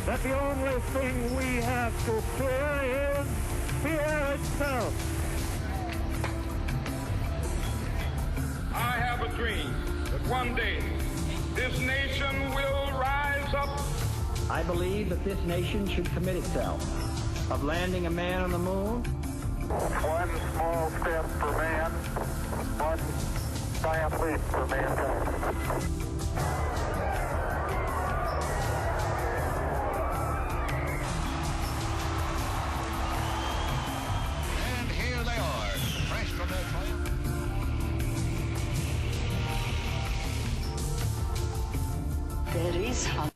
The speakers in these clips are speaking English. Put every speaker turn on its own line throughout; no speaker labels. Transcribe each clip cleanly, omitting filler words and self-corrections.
that the only thing we have to fear is fear itself.
I have a dream that one day this nation will rise up.
I believe that this nation should commit itself of landing a man on the moon.
One small step for man, one giant leap for mankind.
And here they are, fresh from their triumph.
There is hunger.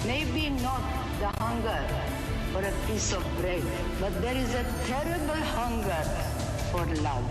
Maybe not the hunger for a piece of bread, but there is a terrible hunger for love.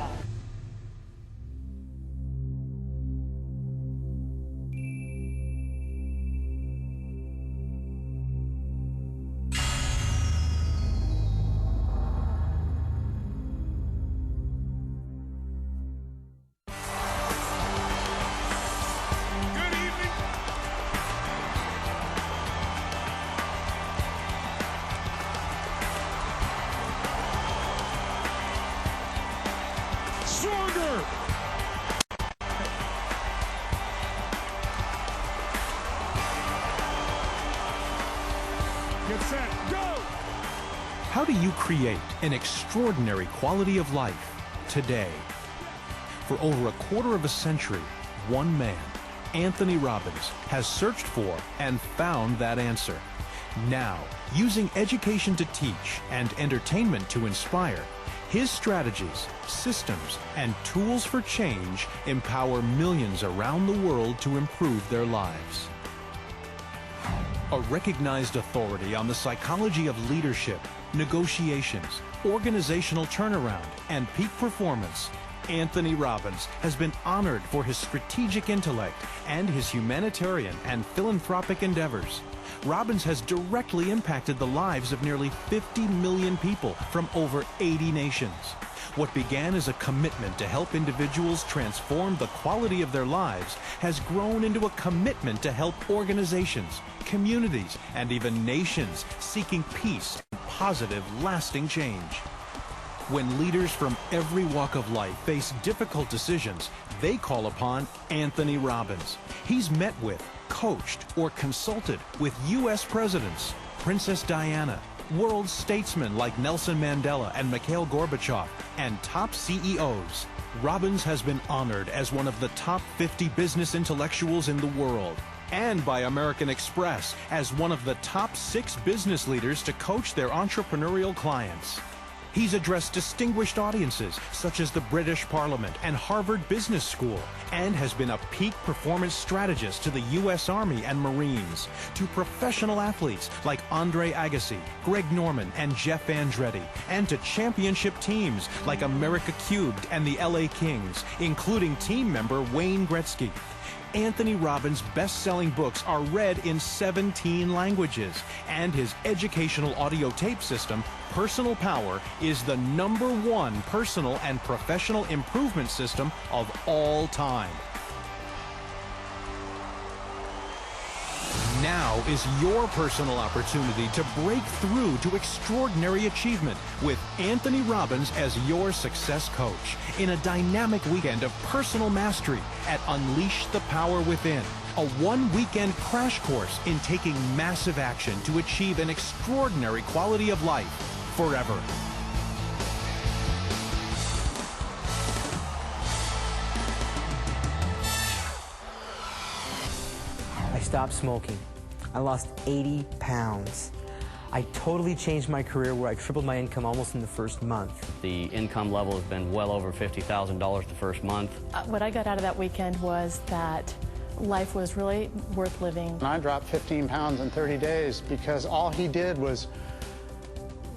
Stronger! Get set, go!
How do you create an extraordinary quality of life today? For over a quarter of a century, one man, Anthony Robbins, has searched for and found that answer. Now, using education to teach and entertainment to inspire, his strategies, systems, and tools for change empower millions around the world to improve their lives. A recognized authority on the psychology of leadership, negotiations, organizational turnaround, and peak performance, Anthony Robbins has been honored for his strategic intellect and his humanitarian and philanthropic endeavors. Robbins has directly impacted the lives of nearly 50 million people from over 80 nations. What began as a commitment to help individuals transform the quality of their lives has grown into a commitment to help organizations, communities, and even nations seeking peace and positive, lasting change. When leaders from every walk of life face difficult decisions, they call upon Anthony Robbins. He's met with, coached, or consulted with U.S. presidents, Princess Diana, world statesmen like Nelson Mandela and Mikhail Gorbachev, and top CEOs. Robbins has been honored as one of the top 50 business intellectuals in the world, and by American Express as one of the top 6 business leaders to coach their entrepreneurial clients. He's addressed distinguished audiences such as the British Parliament and Harvard Business School, and has been a peak performance strategist to the U.S. Army and Marines, to professional athletes like Andre Agassi, Greg Norman, and Jeff Andretti, and to championship teams like America Cubed and the LA Kings, including team member Wayne Gretzky. Anthony Robbins' best-selling books are read in 17 languages, and his educational audio tape system, Personal Power, is the #1 personal and professional improvement system of all time. Now is your personal opportunity to break through to extraordinary achievement with Anthony Robbins as your success coach in a dynamic weekend of personal mastery at Unleash the Power Within, a one-weekend crash course in taking massive action to achieve an extraordinary quality of life forever.
I stopped smoking. I lost 80 pounds. I totally changed my career where I tripled my income almost in the first month.
The income level has been well over $50,000 the first month.
What I got out of that weekend was that life was really worth living.
I dropped 15 pounds in 30 days because all he did was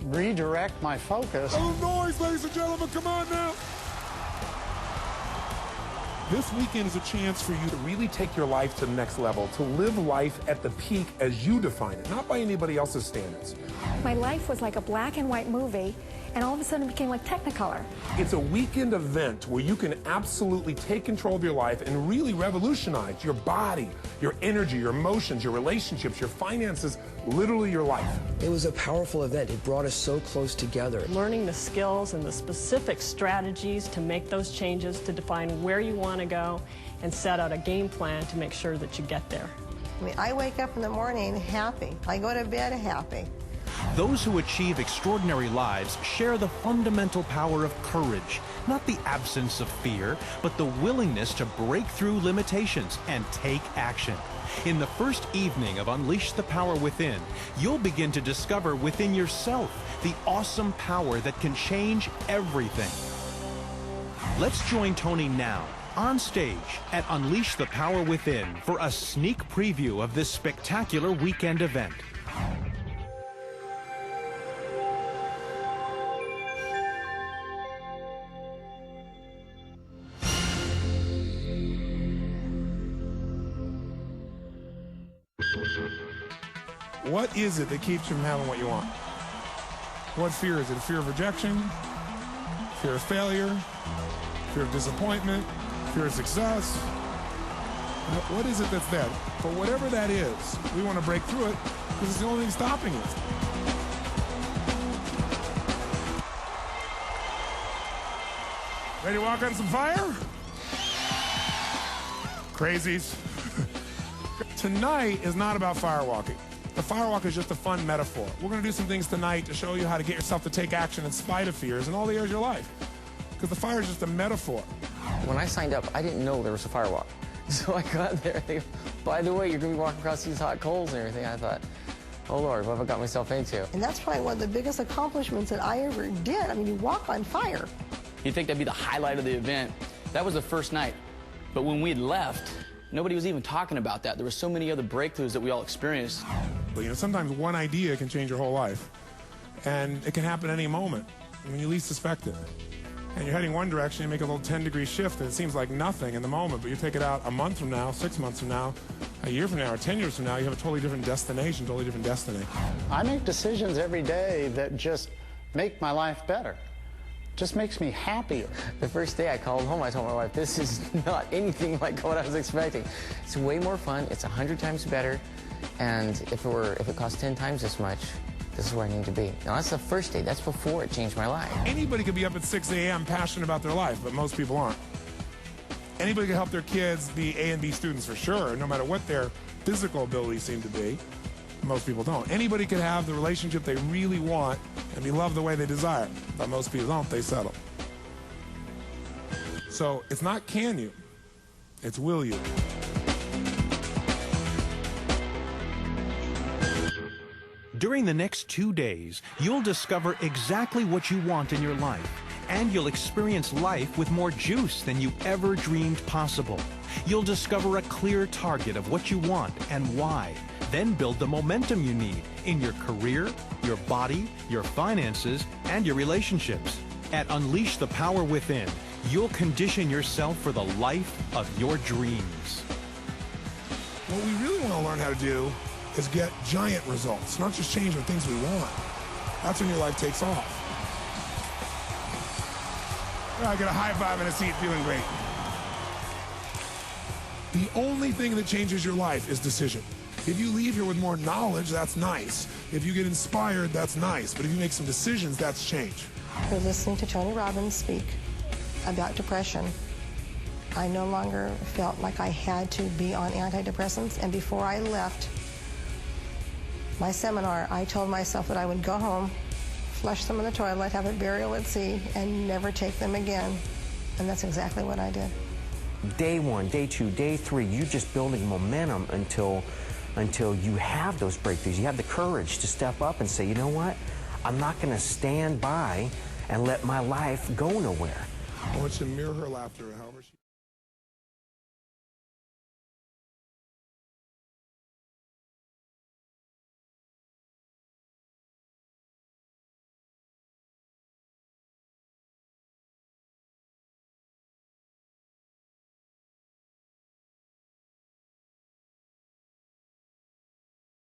redirect my focus.
Oh, noise, ladies and gentlemen, come on now. This weekend is a chance for you to really take your life to the next level, to live life at the peak as you define it, not by anybody else's standards.
My life was like a black and white movie,
and all of a sudden it became like Technicolor.
It's a weekend event where you can absolutely take control of your life and really revolutionize your body, your energy, your emotions, your relationships, your finances, literally your life.
It was a powerful event. It brought us so close together.
Learning the skills and the specific strategies to make those changes, to define where you want to go, and set out a game plan to make sure that you get there.
I mean, I wake up in the morning happy. I go to bed happy.
Those who achieve extraordinary lives share the fundamental power of courage, not the absence of fear, but the willingness to break through limitations and take action. In the first evening of Unleash the Power Within, you'll begin to discover within yourself the awesome power that can change everything. Let's join Tony now on stage at Unleash the Power Within for a sneak preview of this spectacular weekend event.
What is it that keeps you from having what you want? What fear is it? Fear of rejection? Fear of failure? Fear of disappointment? Fear of success? What is it that's there? But whatever that is, we want to break through it because it's the only thing stopping it. Ready to walk on some fire? Crazies. Tonight is not about firewalking. The firewalk is just a fun metaphor. We're going to do some things tonight to show you how to get yourself to take action in spite of fears in all the areas of your life. Because the fire is just a metaphor.
When I signed up, I didn't know there was a firewalk. So I got there, and they go, by the way, you're going to be walking across these hot coals and everything. I thought, oh, Lord, what have I got myself into?
And that's probably one of the biggest accomplishments that I ever did. I mean, you walk on fire.
You'd think that'd be the highlight of the event. That was the first night. But when we had left, nobody was even talking about that. There were so many other breakthroughs that we all experienced.
But, you know, sometimes one idea can change your whole life. And it can happen any moment when you least suspect it. And you're heading one direction, you make a little 10-degree shift, and it seems like nothing in the moment, but you take it out a month from now, 6 months from now, a year from now, or 10 years from now, you have a totally different destination, totally different destiny.
I make decisions every day that just make my life better. Just makes me happier.
The first day I called home, I told my wife, this is not anything like what I was expecting. It's way more fun, it's 100 times better, and if it costs 10 times as much, this is where I need to be. Now, that's the first day. That's before it changed my life.
Anybody could be up at 6 a.m. passionate about their life, but most people aren't. Anybody can help their kids be A and B students for sure, no matter what their physical abilities seem to be. Most people don't. Anybody could have the relationship they really want and be loved the way they desire, but most people don't. They settle. So it's not can you, it's will you.
During the next 2 days, you'll discover exactly what you want in your life, and you'll experience life with more juice than you ever dreamed possible. You'll discover a clear target of what you want and why, then build the momentum you need in your career, your body, your finances, and your relationships. At Unleash the Power Within, you'll condition yourself for the life of your dreams.
What we really want to learn how to do is get giant results, not just change the things we want. That's when your life takes off. I get a high five in a seat, feeling great. The only thing that changes your life is decision. If you leave here with more knowledge, that's nice. If you get inspired, that's nice. But if you make some decisions, that's change.
We're listening to Tony Robbins speak about depression. I no longer felt like I had to be on antidepressants, and before I left my seminar, I told myself that I would go home, flush them in the toilet, have a burial at sea, and never take them again. And that's exactly what I did.
Day 1, day 2, day 3, you're just building momentum until you have those breakthroughs. You have the courage to step up and say, you know what? I'm not going to stand by and let my life go nowhere.
I want you to mirror her laughter, however she...